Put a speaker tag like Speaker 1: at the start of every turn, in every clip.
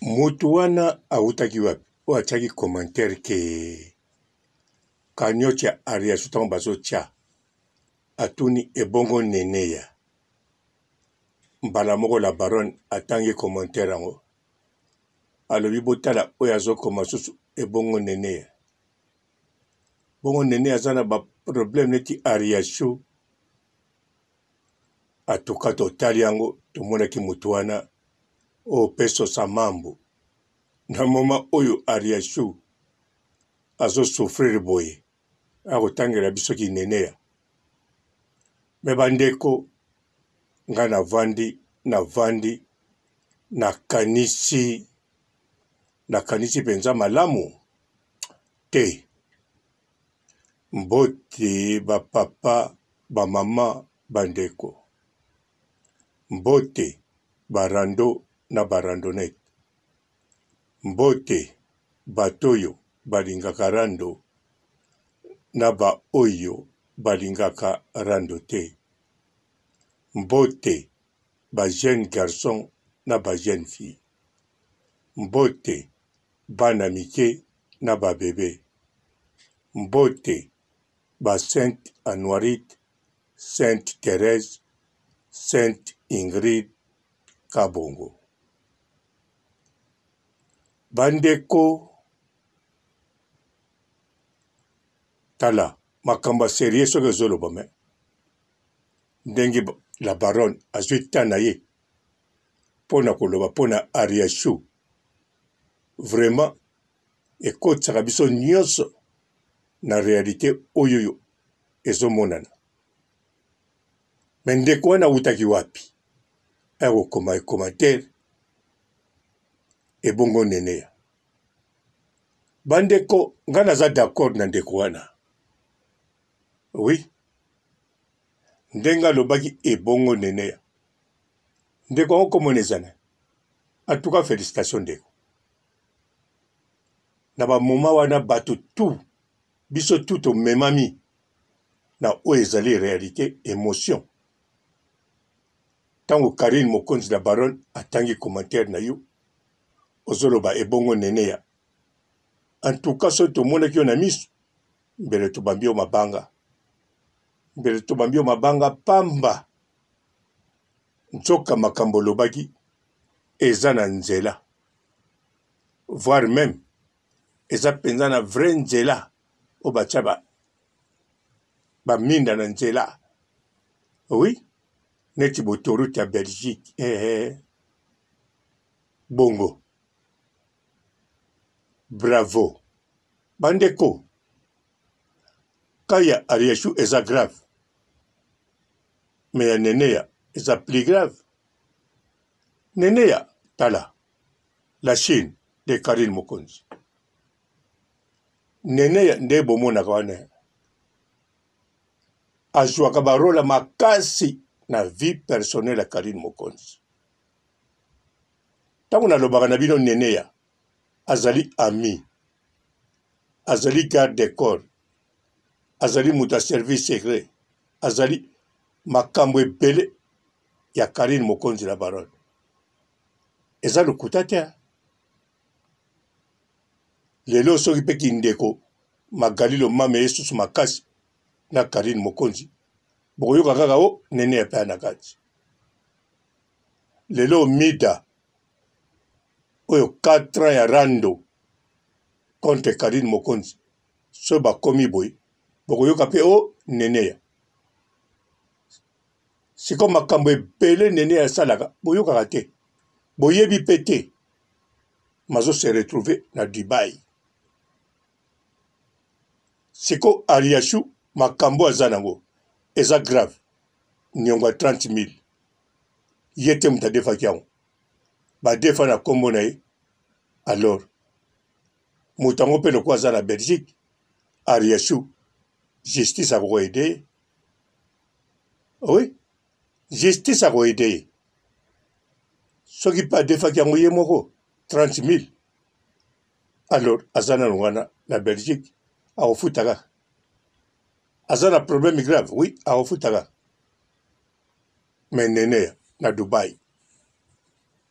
Speaker 1: Mutu wana autaki wapi wachaki commentaire ke kanyocha aria sutango bazo cha atuni ebongo neneya mbala moko la baronne atangi commentaire ango alobi botala oyo azokoma susu ebongo neneya bongo neneya aza na baproblème neti ariashu atuka totali yango tomonaki mutu wana oyo pesosa mambo na moma oyo ariashu azosouffrir boye akotangela biso kineneya me bandeko nga navandi nakanisi penza malamu te mbote bapapa bamama bandeko mbote barando na barandonete mbote batoyo balingaka rando na baoyo balingaka rando te mbote ba jeune garçon na ba jeune fille mbote bana mike na ba bebe mbote ba Sainte Anuarite, Sainte Thérèse, Sainte Ingrid Kabongo. Bandeko tala makamba sérieux soki ezoloba me ndenge la baronne azwi tana ye pona koloba pona ariashu vraiment ekotisaka biso nyonso na réalité oyoyo ezomonana me ndeko wana awutaki wapi akokoma commentaire ebongo neneya bandeko nga naza d'accord na ndeko wana oui ndenge alobaki ebongo neneya ndeko yango komona ezana en tout cas félicitations ndeko na bamoma wana bato tu biso tu tomemami na oyo ezali réalité émotion ntango Karine Mokonzi na baronne atangi commentaire na yo ozoloba ebongo neneya en tout cas soki tomonaki yo na miso mbele tobambi yo mabanga pamba nzoka makambo olobaki eza na nzela voire même eza mpenza na vrai nzela oyo batya baminda na nzela oui neti botoroute ya Belgique bongo bravo bandeko kaya ariashu eza grave mais ya neneya eza plus grave neneya tala la Chine de Karine Mokonzi neneya nde bomonaka wana azwaka barola makasi na vie personnelle ya Karine Mokonzi ntango nalobaka na bino neneya azali ami azali garde de corps azali moto ya service secret azali makambo ebele ya Karine Mokonzi na baronne eza lokuta te lelo soki mpe kindeko magalilo mame esusu makasi na Karine Mokonzi bokoyoka kaka o nene epa na kati lelo mida oyo 4 ans ya rando contre Karine Mokonzi so bakomi boye bokoyoka mpe o neneya siko makambo ebele neneya asalaka boyokaka te boyebi mpe te mazo se retrouver na Dubai siko ariashu makambo aza nango eza grave niongo ya 30 000 ye te mutu adefaki yango badefa na kombo na ye alors moto yango mpe lokola aza na Belgique ariashu justice akokoyede ye oui justice akoyede ye soki mpe adefaki yango ye moko 30 000 alors aza nano wana na Belgique akofutaka aza na problème grave oui akofutaka mais neneya na Dubai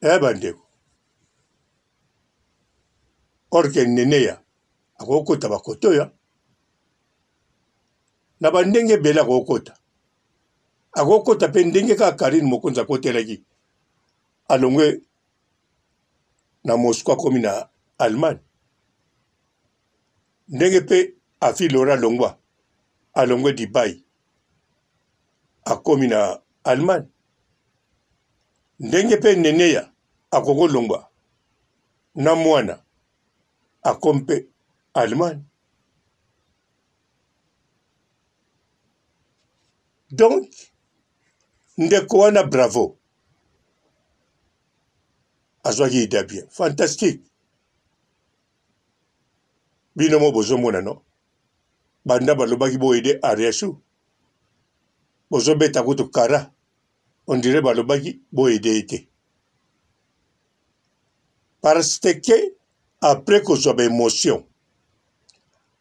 Speaker 1: bandeko or ke neneya akokota bakoto ya na bandenge bela akokota akokota pe ndenge ka Karine Mokonzi akotelaki alongwe na Moscou akomi na Allemagne ndenge pe afi Laura Longwa alongwe Dubai akomi na Allemagne ndenge pe neneya akoko Longwa na mwana akomi pe Allemagne. Donc ndeko wana bravo azwaki ida bien fantastique bino mo bozomona no banda balobaki boyede Ariashu bozobeta kutu kara on dirait balobaki boyede ete parce que après kozwa ba émotion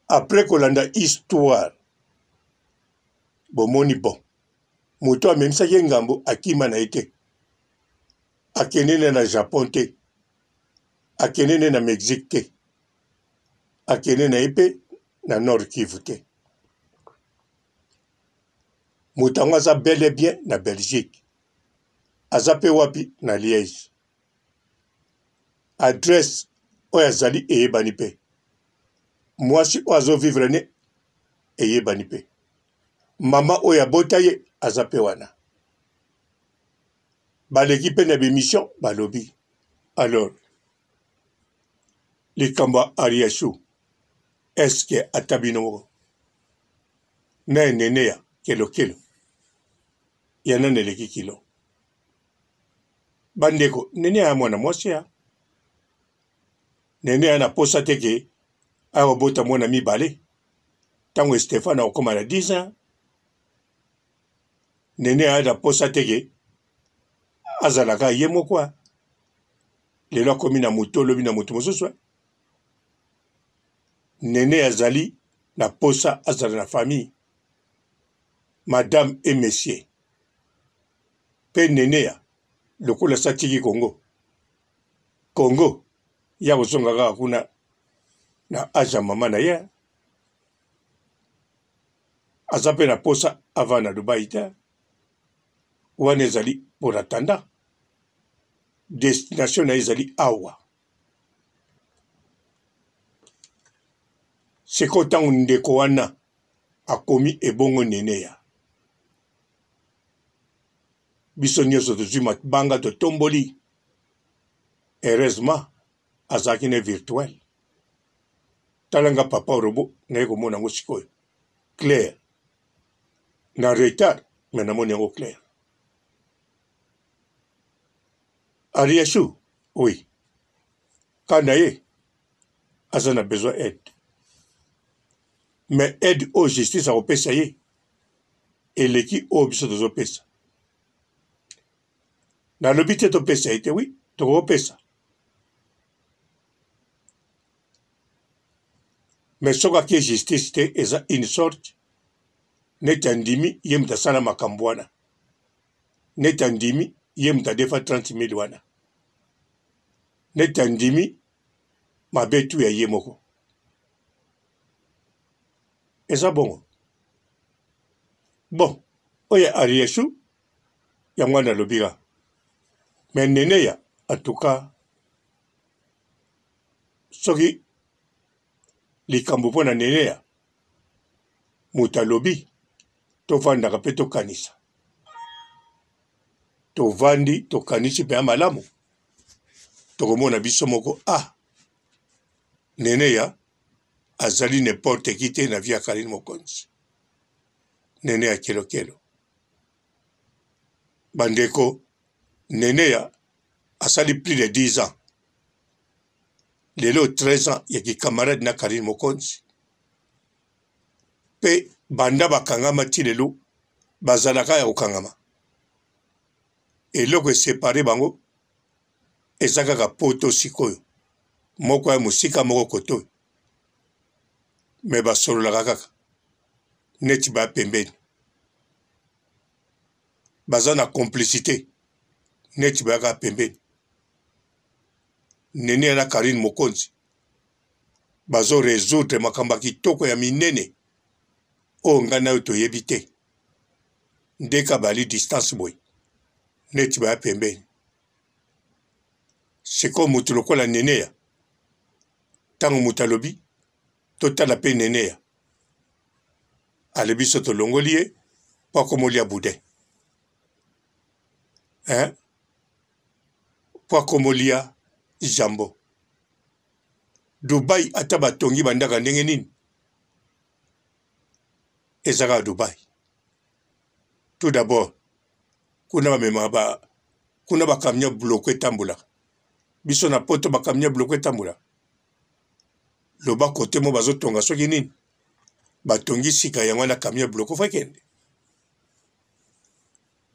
Speaker 1: après kolanda histoire bomoni bon moto amemisaki ngambo akima na ete akendene na Japon te akendene na Mexique te akendene na epe na Nord Kivu te moto yango aza bel et bien na Belgique aza pe wapi na Liège adresse oyo azali eyebani pe mwasi oyo azovivre ne eyebani pe mama oyo abota ye aza pe wana baleki pe na bémission balobi alors likambo ya Ariashu eske ata bino moko na enene ya kelokelo ya nani eleki kilo bandeko nene ya mwana mwasi ya nene ya na posa te ke akobota mwana mibale ntango Stéphane akokoma na 10 ans nene ya na posa te ke azalaka ye moko lelo akomi na moto olobi na moto mosusu nene azali na posa azala na famille madame et messieurs pe nene ya lokola satiki Congo ya kozonga kaka kuna na aja mama na ye aza pe na posa ava na Dubai te wana ezali pour attendant destination na ezali awa seko ntango ndeko wana akomi ebongo nene ya biso nyonso tozwi mabanga totomboli heureusement azalaki ne virtuel talanga papa robo naye komona yango sikoyo clair na retard me namoni yango clair Ariashu oui kana ye aza na besoin aide mais aide oyo justice akopesa ye eleki oyo biso tozopesa nalobi te topesa ye te wi tokopesa mais soki akie justice te eza une sorte neti andimi ye mutu asala makambo wana neti andimi ye mutu adefa 30,000 wana neti andimi mabe tu ya ye moko eza bongo bon oyo Ariashu yango wana alobika mais nene ya en tout cas soki likambo mpo na nene ya moto alobi tovandaka mpe tokanisa tovandi tokanisi mpe ya malamu tokomona biso moko nene ya azali n'importe qui te na vie ya Karine Mokonzi nene ya kelokelo bandeko nene ya asali plus de 10 ans lelo 13 ans ya kikamarade na Karine Mokonzi pe banda bakangama ti lelo bazalaka ya kokangama eloko esepare bango eza kaka poto sikoyo moko ya mosika moko kotoyo me basololaka kaka neti baya pembeni baza na complicité neti bayaka pembeni nene ya na Karine Mokonzi bazo résoudre makamba kitoko ya minene o nga na yo toyebi te ndeka bali distance boy neti baya pembeni siko mutu lokola Neneya ntango mutu alobi totala mpe Neneya alebi so tolongoli ye mpo akomolia boudin mpo akomolia jambo Dubai ata batongi bandaka ndenge nini ezaka Dubai tout d'abord kuna bamema kuna bakamia bloko etambula biso na poto bakamia bloko etambula loba kote mo bazotonga soki nini batongi sika yango na kamia bloko fakende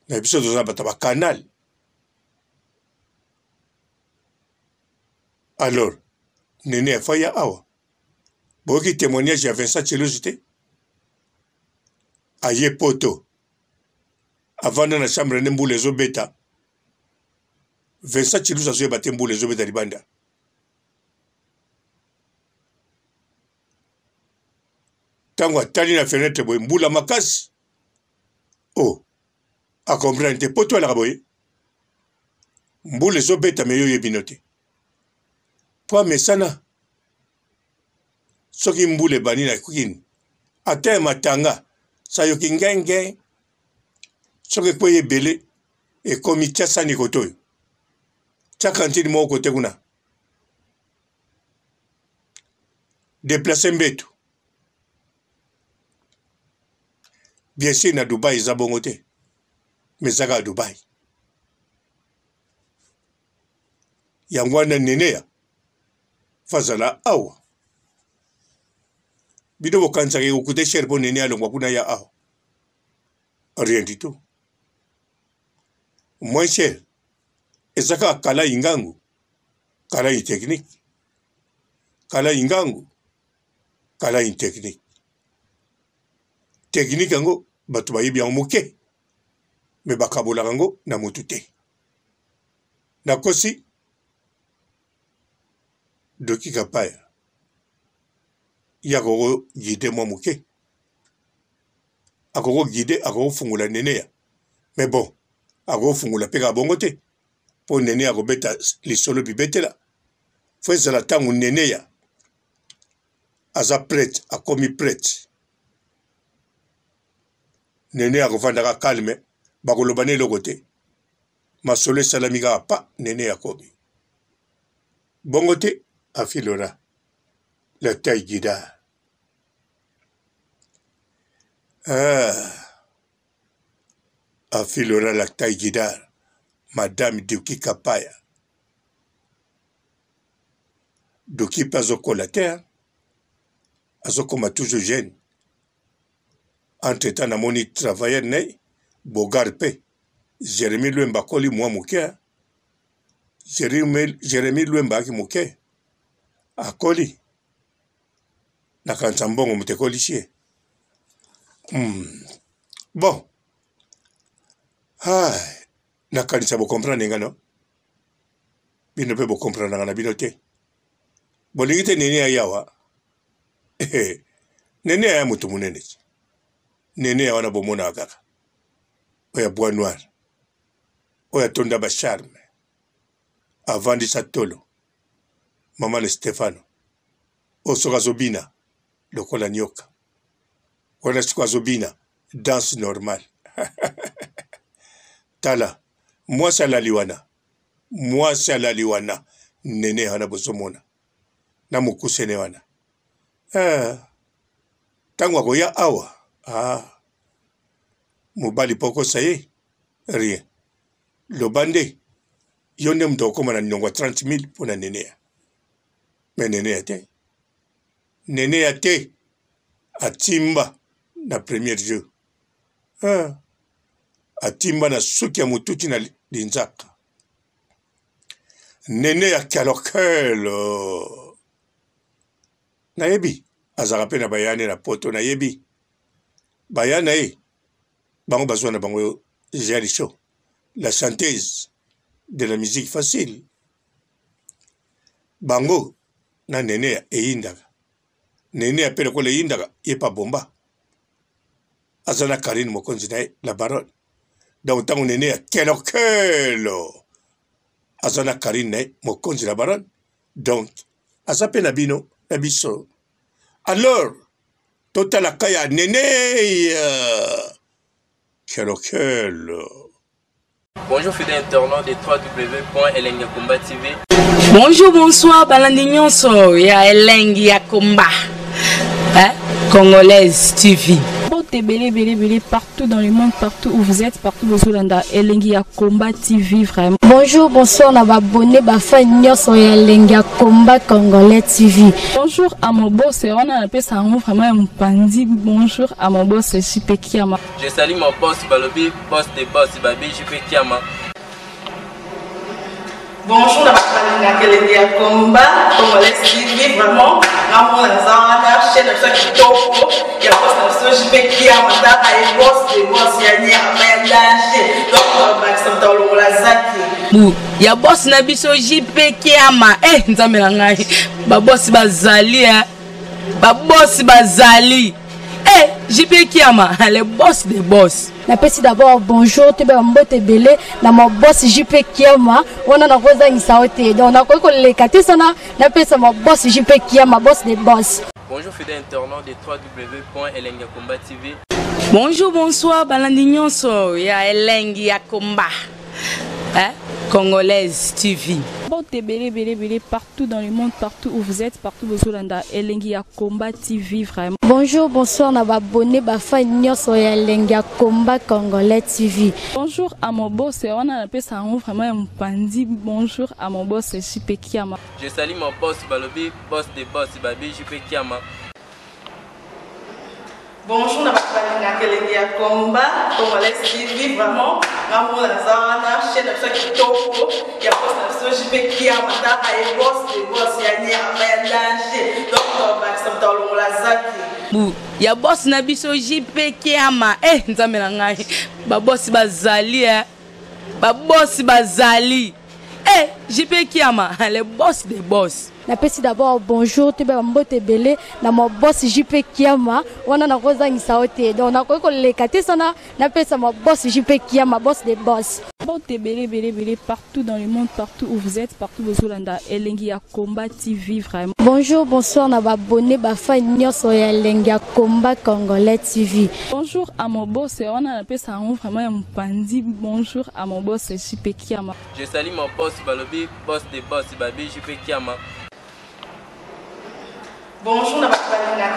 Speaker 1: na biso toza bata bakanal alors Neneya faya awa boki témoignage ya Vincent Chiluzu te aye poto avanda na chambre ne mbula ezobeta Vincent Chiluzu azoyeba te mbula ezobeta libanda ntango atali na fenêtre boye mbula makasi akomprendre te poto alaka boye mbula ezobeta me yo oyebi no te mpo amesana soki mbula ebani na kini ata ya matanga sayoki ngenge soki ekweyi ebele ekomi tia sani kote oyo tia kantine moko kote kuna deplace mbetu bien sûr na Dubai eza bongo te me ezaka ya Dubai yango wana Neneya fazala awa bino bokanisaka ekokute cher mpo Neneya alongwa kuna ya awa rien du tout moins cher ezaka kala ingangu kala technique kala ingangu kala technique technique yango bato bayebi yango moke me bakabolaka yango na motu te nakosi Doki Kapaya ya koko guide mwa moke akoko guide akoko fungula Neneya mais bon akoko fungula mpe ka bongo te mpo Neneya akobeta lisolo bibetela fo ezala ntango Neneya aza prêtre akomi prêtre Neneya akovandaka calme bakoloba ne eloko te masolo esalami kaka pa Neneya akomi bongo te afilora la taille guida afilora la taille guida Madame Doki Kapaya Doki mpe azokola te azokoma toujours jeune entre-temps namoni travailleur ne Bogar mpe Jérémy Lwemba akoli mwa moke Jérémy Lwemba aki moke akoli nakanisa mbongo moto ekoli sie bon nakanisa bokomprendre nga no bino mpe bokomprendre nga na bino te bolingi te Neneya yawa Neneya ya moto monene Neneya wana bomona kaka oya bois noir oya tonda bacharme avandisa tolo mama le Stefano osoka azobina lokola nyoka wana siko azobina danse normal tala mwasi alali wana Neneya wana bozomona na mokusene wana ntango akoya awa mobali pokosa ye rien loba nde yo nde moto akokoma na niongo ya 30,000 mpo na Neneya me Neneya te atimba na premier jour atimba na suki ya motuti na linzaka Neneya kalokelo nayebi azaka mpe na bayane na poto nayebi bayana ye bango bazwa na bango Jean Show la chanteuse de la musique facile bango na Neneya eyindaka nene apele ko le indaga yepa bomba azana Karine mokonzi na la baronne donc tango nene ya kelo azana Karine na mokonzi la baronne donc azape na bino na biso alors totala kaya nene kelo.
Speaker 2: Bonjour fidèles internautes de www.elengiakomba TV.
Speaker 3: Bonjour, bonsoir, balandi nyonso ya Elengi ya Komba, Congolaise TV.
Speaker 4: Belé partout dans le monde, partout où vous êtes, partout où vous êtes, Elengi ya Komba TV vraiment.
Speaker 5: Bonjour, bonsoir, on va abonner bafa nyonso ya Elengi ya Komba Congolais TV.
Speaker 4: Bonjour à mon boss, on a appelé ça vraiment un pandi. Bonjour à mon boss, JP Kiama.
Speaker 2: Je salue mon boss Balobi, boss des boss Babi, JP Kiama.
Speaker 6: Bonjour, la Elengi ya Komba Congolais TV vraiment. Amour la chaîne de ceux qui topo, il y a pas de JP Kiama, et boss des boss, il y a un danger. Donc on va accepter la zaki.
Speaker 3: Ya boss na biso JP Kiama, nzamela ngai. Ba boss bazali ba boss bazali. JP Kiama, le boss des boss.
Speaker 5: Napesi d'abord bonjour, tu mbote belé na mon boss JP Kiama, on a nakoza ngisaote. Donc na ko le katesana, napesa mon boss JP Kiama, boss des boss.
Speaker 2: Bonjour fidèles internautes de www.elengiakomba TV.
Speaker 3: Bonjour, bonsoir, balandi nyonso ya Elengi ya Komba, Congolaise TV.
Speaker 4: Belé partout dans le monde, partout où vous êtes, partout où vous êtes, Elengi ya Komba TV vraiment.
Speaker 5: Bonjour, bonsoir, on va abonner bafa nyonso ya Elengi ya Komba Congolais TV.
Speaker 4: Bonjour à mon boss, on a appelé ça vraiment un pandi. Bonjour à mon boss, JP Kiama.
Speaker 2: Je salue mon boss Balobi, boss des boss Babi, JP Kiama.
Speaker 6: Bonjour, la Elengi ya Komba Congolais TV vraiment. Amour la chaîne de ceux qui topo, il y a pas de JP Kiama, et boss des boss, il y a un danger. Donc on va accepter la zaki.
Speaker 3: Ya boss na biso JP Kiama, nzamela ngai. Ba boss bazali ba boss bazali. JP Kiama, le boss des boss.
Speaker 5: Napesi d'abord bonjour, tu mbote belé na mon boss JP Kiama, on a nakoza ngisaote. Donc na ko le katesana, napesa mon boss JP Kiama, boss des boss.
Speaker 4: Belé partout dans le monde, partout où vous êtes, partout où vous êtes, Elengi ya Komba TV vraiment.
Speaker 5: Bonjour, bonsoir, on va abonner bafa nyonso ya Elengi ya Komba Congolais TV.
Speaker 4: Bonjour à mon boss, on a appelé ça vraiment un pandi. Bonjour à mon boss, JP Kiama.
Speaker 2: Je salue mon boss Balobi, boss des boss Babi, JP Kiama.
Speaker 6: Bonjour, la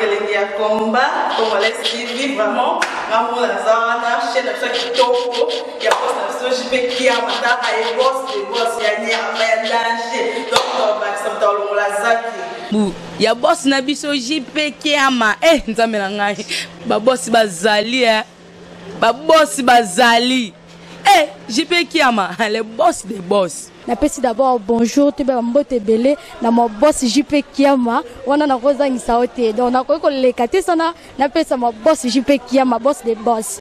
Speaker 6: Elengi ya Komba Congolais TV vraiment. Amour la chaîne de ceux qui topo, il y a pas de JP Kiama, et boss des boss, il y a un danger. Donc on va accepter la zaki.
Speaker 3: Ya boss na biso JP Kiama, nzamela ngai. Ba boss bazali ba boss bazali. JP Kiama, le boss des boss.
Speaker 5: Napesi d'abord bonjour, tu mbote belé na mon boss JP Kiama, on a nakoza ngisaote. Donc na ko le katesana, napesa mon boss JP Kiama, boss des boss.